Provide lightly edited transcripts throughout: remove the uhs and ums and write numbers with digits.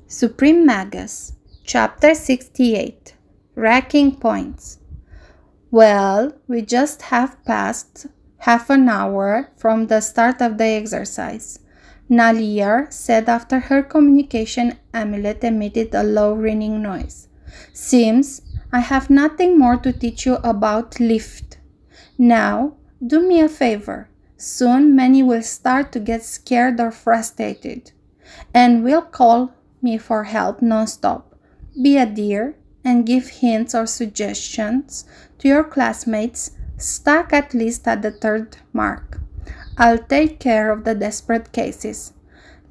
Supreme Magus, Chapter 68, Racking Points. Well, we just have passed half an hour from the start of the exercise. Nalier said after her communication amulet emitted a low ringing noise. Seems I have nothing more to teach you about lift. Now, do me a favor. Soon many will start to get scared or frustrated, and will call me for help non-stop. Be a dear and give hints or suggestions to your classmates stuck at least at the third mark. I'll take care of the desperate cases.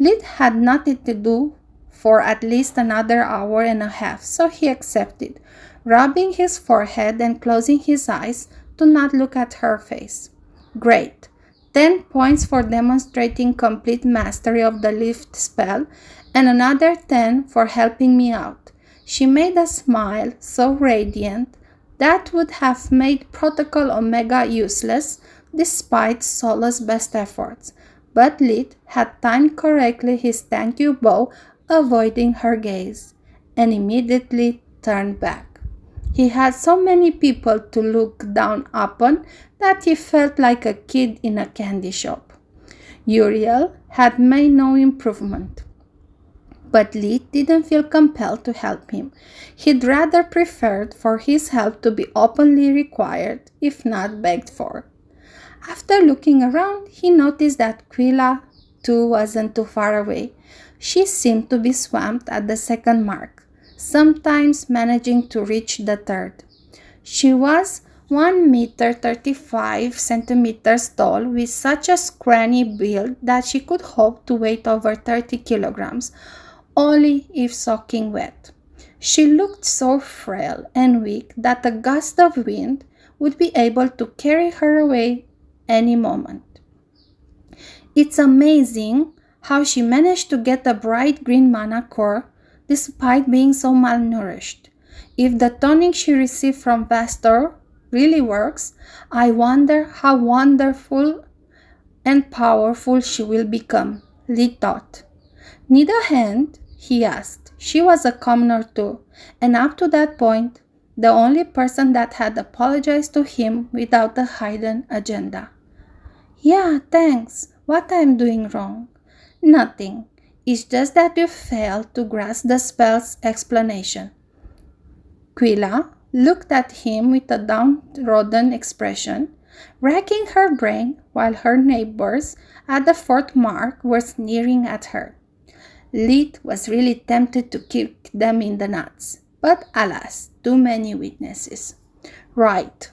Lid had nothing to do for at least another hour and a half, so he accepted, rubbing his forehead and closing his eyes to not look at her face. Great. 10 points for demonstrating complete mastery of the lift spell, and another 10 for helping me out. She made a smile so radiant that would have made Protocol Omega useless despite Solo's best efforts, but Lid had timed correctly his thank you bow, avoiding her gaze, and immediately turned back. He had so many people to look down upon that he felt like a kid in a candy shop. Uriel had made no improvement, but Lid didn't feel compelled to help him. He'd rather preferred for his help to be openly required, if not begged for. After looking around, he noticed that Quilla, too, wasn't too far away. She seemed to be swamped at the second mark, sometimes managing to reach the third. She was 1 meter 35 centimeters tall, with such a scrawny build that she could hope to weigh over 30 kilograms, only if soaking wet. She looked so frail and weak that a gust of wind would be able to carry her away any moment. It's amazing how she managed to get a bright green mana core despite being so malnourished. If the tonic she received from Vastor really works, I wonder how wonderful and powerful she will become, Lee thought. Need a hand? He asked. She was a commoner too, and up to that point, the only person that had apologized to him without a hidden agenda. Yeah, thanks. What I'm doing wrong? Nothing. It's just that you failed to grasp the spell's explanation. Quilla looked at him with a downtrodden expression, racking her brain while her neighbors at the fourth mark were sneering at her. Lid was really tempted to kick them in the nuts, but alas, too many witnesses. Right.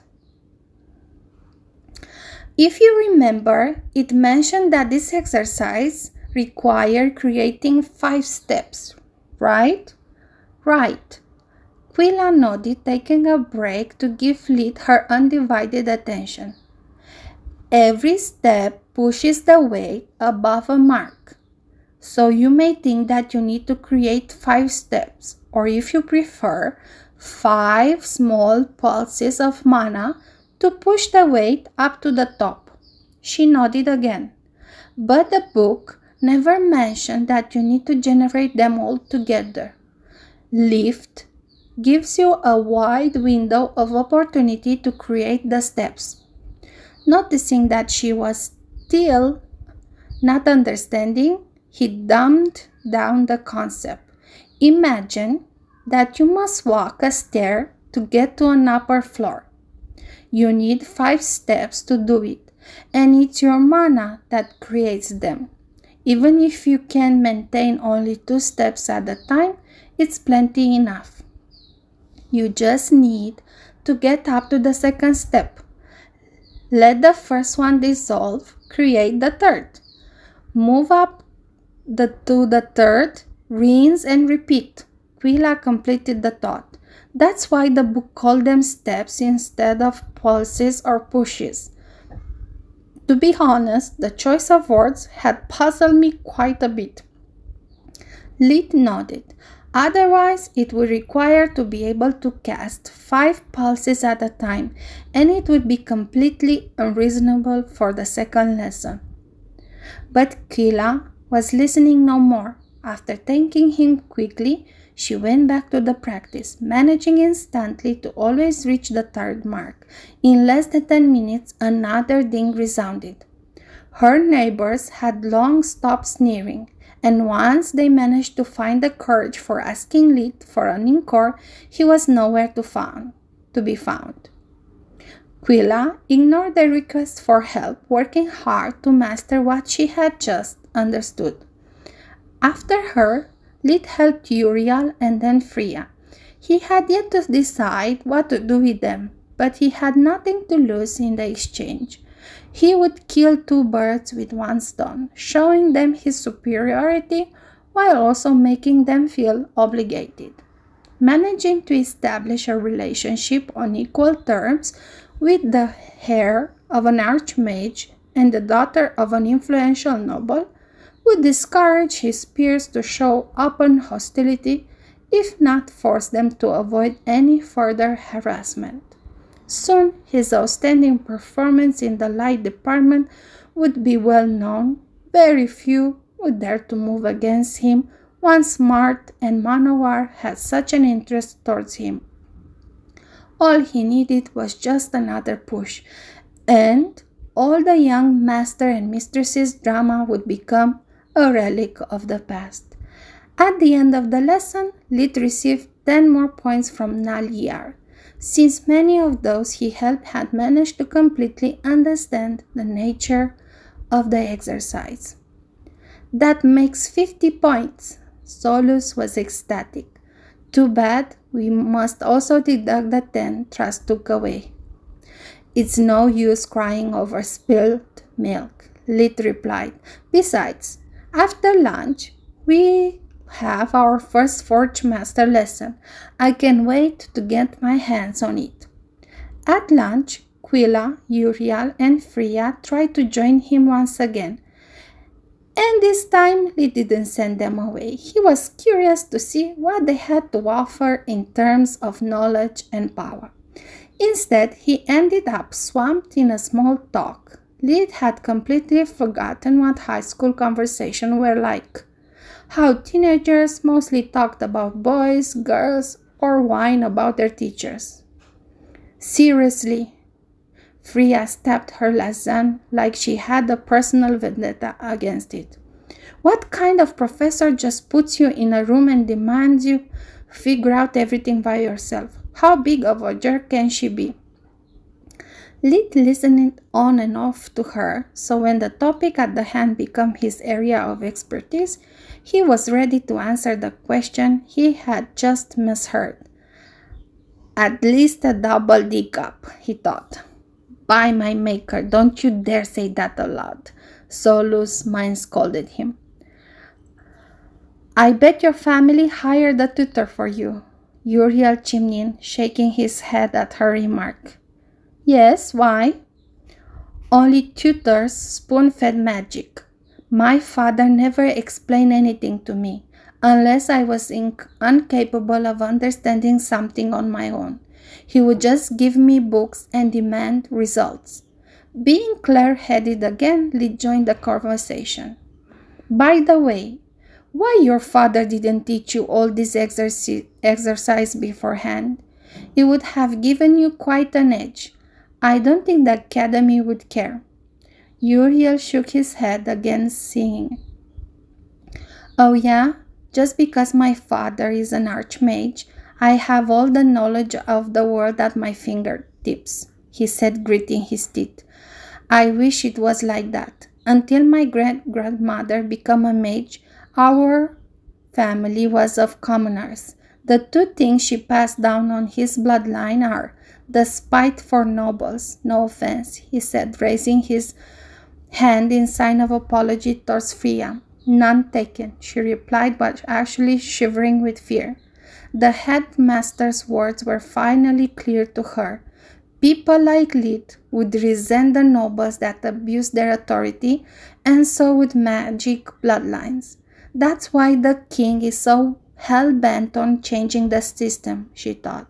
If you remember, it mentioned that this exercise required creating 5 steps, right? Right. Quilla nodded, taking a break to give Lid her undivided attention. Every step pushes the weight above a mark. So you may think that you need to create 5 steps, or if you prefer, 5 small pulses of mana to push the weight up to the top. She nodded again. But the book never mentioned that you need to generate them all together. Lift gives you a wide window of opportunity to create the steps. Noticing that she was still not understanding, he dumbed down the concept. Imagine that you must walk a stair to get to an upper floor. You need 5 steps to do it, and it's your mana that creates them. Even if you can maintain only 2 steps at a time, it's plenty enough. You just need to get up to the second step. Let the first one dissolve, create the third. Move up to the third, rinse and repeat. Quilla completed the thought. That's why the book called them steps instead of pulses or pushes. To be honest, the choice of words had puzzled me quite a bit. Lid nodded. Otherwise, it would require to be able to cast 5 pulses at a time, and it would be completely unreasonable for the second lesson. But Quilla was listening no more. After thanking him quickly, she went back to the practice, managing instantly to always reach the third mark. In less than 10 minutes, another ding resounded. Her neighbors had long stopped sneering, and once they managed to find the courage for asking Lit for an encore, he was nowhere to be found. Quilla ignored the request for help, working hard to master what she had just understood. After her, Lit helped Uriel and then Freya. He had yet to decide what to do with them, but he had nothing to lose in the exchange. He would kill two birds with one stone, showing them his superiority while also making them feel obligated. Managing to establish a relationship on equal terms with the heir of an archmage and the daughter of an influential noble would discourage his peers to show open hostility, if not force them to avoid any further harassment. Soon, his outstanding performance in the light department would be well known. Very few would dare to move against him once Mart and Manowar had such an interest towards him. All he needed was just another push, and all the young master and mistress's drama would become a relic of the past. At the end of the lesson, Lit received 10 more points from Naliar, since many of those he helped had managed to completely understand the nature of the exercise. That makes 50 points. Solus was ecstatic. Too bad, we must also deduct the 10 Trust took away. It's no use crying over spilled milk, Lit replied. Besides, after lunch, we have our first Forge Master lesson. I can wait to get my hands on it. At lunch, Quilla, Uriel, and Freya tried to join him once again. And this time, he didn't send them away. He was curious to see what they had to offer in terms of knowledge and power. Instead, he ended up swamped in a small talk. Lit had completely forgotten what high school conversations were like. How teenagers mostly talked about boys, girls, or whined about their teachers. Seriously, Freya stabbed her lesson like she had a personal vendetta against it. What kind of professor just puts you in a room and demands you figure out everything by yourself? How big of a jerk can she be? Lit listened on and off to her, so when the topic at the hand became his area of expertise, he was ready to answer the question he had just misheard. At least a double D cup, he thought. By my maker, don't you dare say that aloud, Solus' mind scolded him. I bet your family hired a tutor for you, Uriel chimed in, shaking his head at her remark. Yes, why? Only tutors spoon-fed magic. My father never explained anything to me, unless I was incapable of understanding something on my own. He would just give me books and demand results. Being clear-headed again, Lee joined the conversation. By the way, why your father didn't teach you all this exercise beforehand? It would have given you quite an edge. I don't think the academy would care. Uriel shook his head again, saying, Oh yeah, just because my father is an archmage, I have all the knowledge of the world at my fingertips, he said, gritting his teeth. I wish it was like that. Until my great-grandmother became a mage, our family was of commoners. The two things she passed down on his bloodline are the spite for nobles, no offense, he said, raising his hand in sign of apology towards Freya. None taken, she replied, but actually shivering with fear. The headmaster's words were finally clear to her. People like Lit would resent the nobles that abused their authority, and so would magic bloodlines. That's why the king is so hell-bent on changing the system, she thought.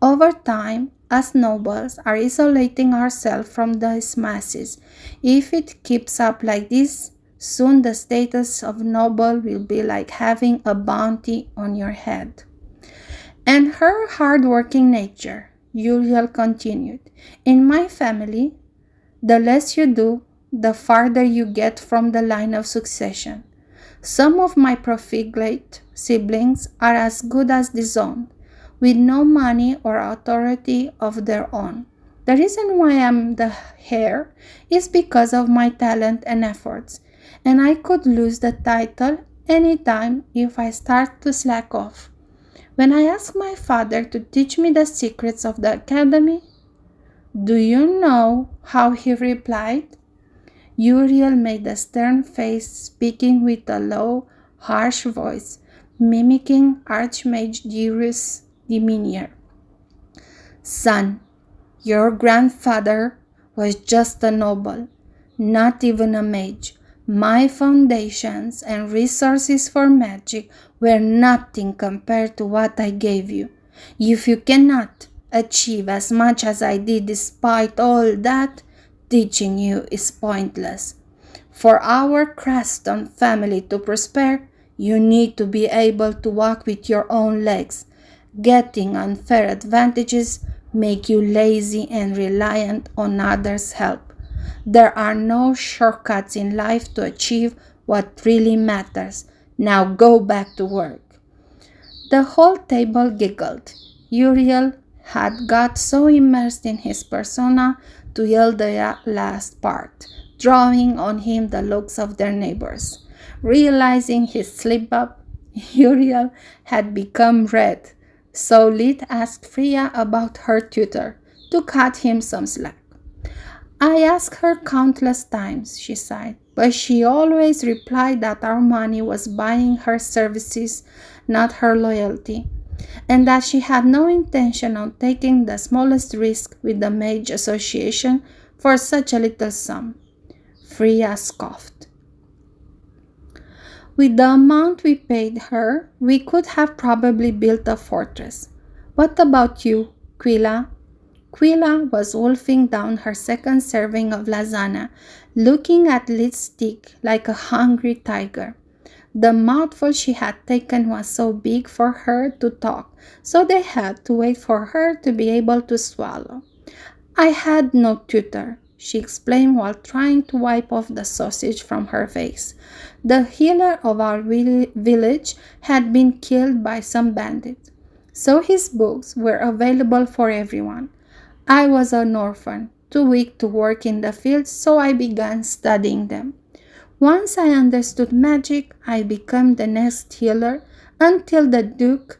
Over time, us nobles are isolating ourselves from these masses. If it keeps up like this, Soon the status of noble will be like having a bounty on your head. And her hard-working nature, Uriel continued. In my family, the less you do, the farther you get from the line of succession. Some of my profligate siblings are as good as disowned, with no money or authority of their own. The reason why I'm the heir is because of my talent and efforts, and I could lose the title anytime if I start to slack off. When I asked my father to teach me the secrets of the academy, do you know how he replied? Uriel made a stern face, speaking with a low, harsh voice, mimicking Archmage Dearest demeanor. Son, your grandfather was just a noble, not even a mage. My foundations and resources for magic were nothing compared to what I gave you. If you cannot achieve as much as I did despite all that, teaching you is pointless. For our Creston family to prosper, you need to be able to walk with your own legs. Getting unfair advantages make you lazy and reliant on others' help. There are no shortcuts in life to achieve what really matters. Now go back to work. The whole table giggled. Uriel had got so immersed in his persona to yell the last part, drawing on him the looks of their neighbors. Realizing his slip-up, Uriel had become red, so Lid asked Freya about her tutor to cut him some slack. I asked her countless times, she sighed, but she always replied that our money was buying her services, not her loyalty, and that she had no intention of taking the smallest risk with the Mage Association for such a little sum. Freya scoffed. With the amount we paid her, we could have probably built a fortress. What about you, Quilla? Quilla was wolfing down her second serving of lasagna, looking at Lid's stick like a hungry tiger. The mouthful she had taken was so big for her to talk, so they had to wait for her to be able to swallow. I had no tutor, she explained while trying to wipe off the sausage from her face. The healer of our village had been killed by some bandit, so his books were available for everyone. I was an orphan, too weak to work in the field, so I began studying them. Once I understood magic, I became the next healer until the Duke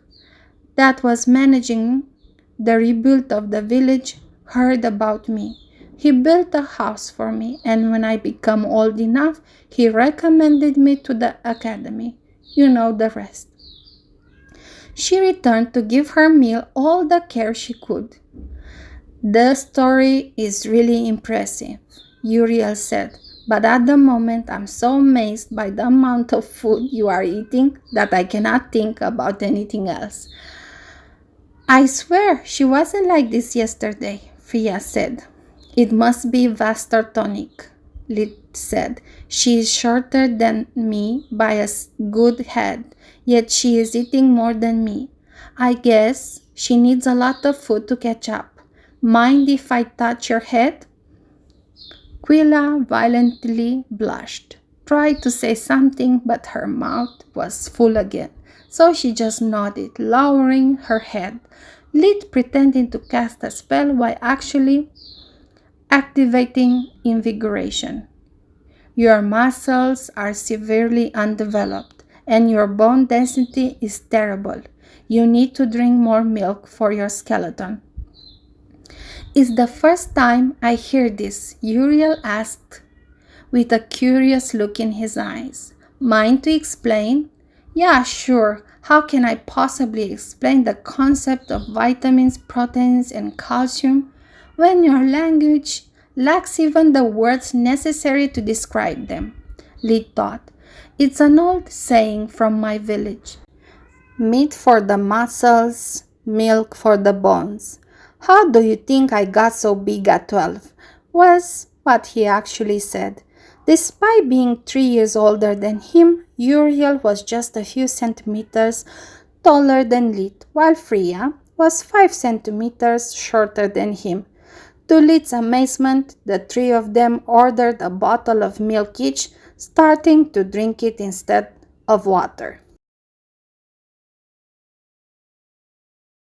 that was managing the rebuild of the village heard about me. He built a house for me, and when I became old enough, he recommended me to the academy. You know the rest. She returned to give her meal all the care she could. The story is really impressive, Uriel said, but at the moment I'm so amazed by the amount of food you are eating that I cannot think about anything else. I swear she wasn't like this yesterday, Freya said. It must be Vaster tonic, Lid said. She is shorter than me by a good head, yet she is eating more than me. I guess she needs a lot of food to catch up. Mind if I touch your head? Quilla violently blushed, tried to say something, but her mouth was full again, so she just nodded, lowering her head, Lid pretending to cast a spell while actually activating invigoration. Your muscles are severely undeveloped, and your bone density is terrible. You need to drink more milk for your skeleton. It's the first time I hear this, Uriel asked, with a curious look in his eyes. Mind to explain? Yeah, sure. How can I possibly explain the concept of vitamins, proteins, and calcium when your language lacks even the words necessary to describe them? Lid thought. It's an old saying from my village. Meat for the muscles, milk for the bones. How do you think I got so big at 12? Was what he actually said. Despite being 3 years older than him, Uriel was just a few centimeters taller than Lid, while Freya was 5 centimeters shorter than him. To Lid's amazement, the three of them ordered a bottle of milk each, starting to drink it instead of water.